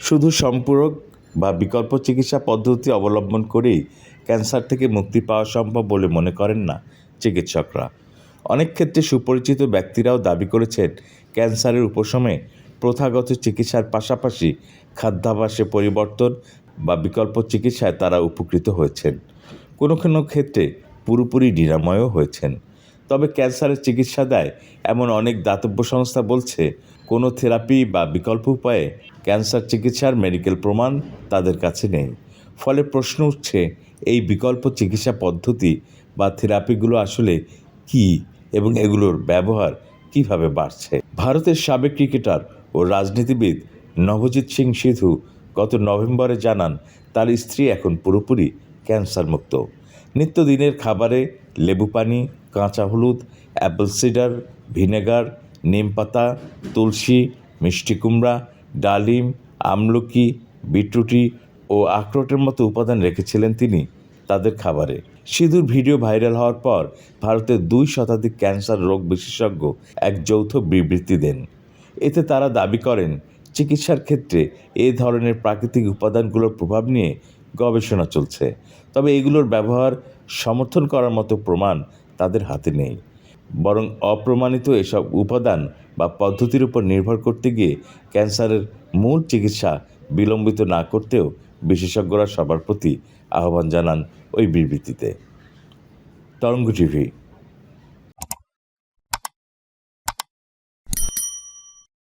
শুধু সম্পূরক বা বিকল্প চিকিৎসা পদ্ধতি অবলম্বন করেই ক্যান্সার থেকে মুক্তি পাওয়া সম্ভব বলে মনে করেন না চিকিৎসকরা। অনেক ক্ষেত্রে সুপরিচিত ব্যক্তিরাও দাবি করেছেন ক্যান্সারের উপশমে প্রথাগত চিকিৎসার পাশাপাশি খাদ্যাভ্যাসে পরিবর্তন বা বিকল্প চিকিৎসায় তারা উপকৃত হয়েছেন। কোনো কোনো ক্ষেত্রে পুরোপুরি নিরাময়ও হয়েছেন। তবে ক্যান্সারের চিকিৎসা দেয় এমন অনেক দাতব্য সংস্থা বলছে কোনো থেরাপি বা বিকল্প উপায়ে ক্যান্সার চিকিৎসার মেডিকেল প্রমাণ তাদের কাছে নেই। ফলে প্রশ্ন উঠছে, এই বিকল্প চিকিৎসা পদ্ধতি বা থেরাপিগুলো আসলে কী এবং এগুলোর ব্যবহার কিভাবে বাড়ছে। ভারতের সাবেক ক্রিকেটার ও রাজনীতিবিদ নভজ্যোৎ সিং সিধু গত নভেম্বরে জানান তার স্ত্রী এখন পুরোপুরি ক্যান্সার মুক্ত। নিত্যদিনের খাবারে লেবু পানি, কাঁচা হলুদ, অ্যাপেল সিডার ভিনেগার, নিম পাতা, তুলসী, মিষ্টি কুমড়া, ডালিম, আমলকি, বিটরুটি ও আখরোটের মতো উপাদান রেখেছিলেন তিনি তাদের খাবারে। সিধুর ভিডিও ভাইরাল হওয়ার পর ভারতের 2 শতাধিক ক্যান্সার রোগ বিশেষজ্ঞ এক যৌথ বিবৃতি দেন। এতে তারা দাবি করেন চিকিৎসার ক্ষেত্রে এই ধরনের প্রাকৃতিক উপাদানগুলোর প্রভাব নিয়ে গবেষণা চলছে, তবে এগুলোর ব্যবহার সমর্থন করার মতো প্রমাণ তাদের হাতে নেই। বরং অপ্রমাণিত এসব উপাদান বা পদ্ধতির উপর নির্ভর করতে গিয়ে ক্যান্সারের মূল চিকিৎসা বিলম্বিত না করতেও বিশেষজ্ঞরা সবার প্রতি আহ্বান জানান ওই বিবৃতিতে। তরঙ্গ টিভি।